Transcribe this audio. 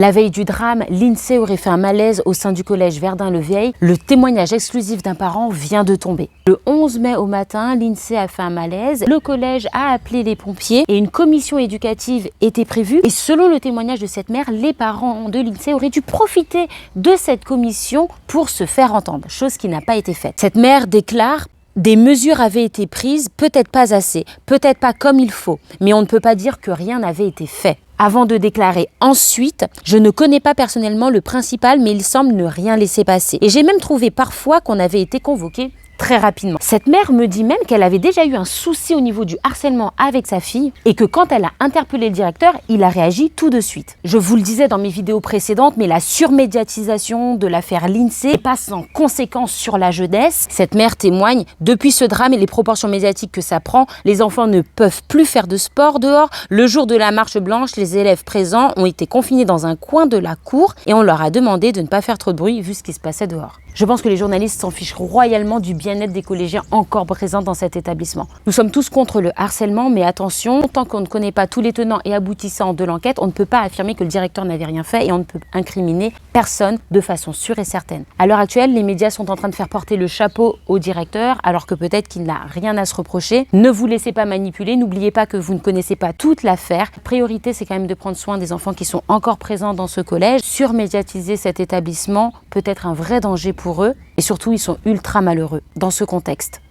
La veille du drame, l'INSEE aurait fait un malaise au sein du collège Verdun-le-Vieil. Le témoignage exclusif d'un parent vient de tomber. Le 11 mai au matin, l'INSEE a fait un malaise. Le collège a appelé les pompiers et une commission éducative était prévue. Et selon le témoignage de cette mère, les parents de l'INSEE auraient dû profiter de cette commission pour se faire entendre, chose qui n'a pas été faite. Cette mère déclare: des mesures avaient été prises, peut-être pas assez, peut-être pas comme il faut, mais on ne peut pas dire que rien n'avait été fait. Avant de déclarer ensuite: je ne connais pas personnellement le principal, mais il semble ne rien laisser passer. Et j'ai même trouvé parfois qu'on avait été convoqué très rapidement. Cette mère me dit même qu'elle avait déjà eu un souci au niveau du harcèlement avec sa fille et que quand elle a interpellé le directeur, il a réagi tout de suite. Je vous le disais dans mes vidéos précédentes, mais la surmédiatisation de l'affaire l'INSEE passe sans conséquence sur la jeunesse. Cette mère témoigne: depuis ce drame et les proportions médiatiques que ça prend, les enfants ne peuvent plus faire de sport dehors. Le jour de la marche blanche, les élèves présents ont été confinés dans un coin de la cour et on leur a demandé de ne pas faire trop de bruit vu ce qui se passait dehors. Je pense que les journalistes s'en fichent royalement du bien-être des collégiens encore présents dans cet établissement. Nous sommes tous contre le harcèlement, mais attention, tant qu'on ne connaît pas tous les tenants et aboutissants de l'enquête, on ne peut pas affirmer que le directeur n'avait rien fait et on ne peut incriminer personne de façon sûre et certaine. À l'heure actuelle, les médias sont en train de faire porter le chapeau au directeur, alors que peut-être qu'il n'a rien à se reprocher. Ne vous laissez pas manipuler, n'oubliez pas que vous ne connaissez pas toute l'affaire. Priorité, c'est quand même de prendre soin des enfants qui sont encore présents dans ce collège. Surmédiatiser cet établissement peut être un vrai danger pour eux et surtout, ils sont ultra malheureux dans ce contexte.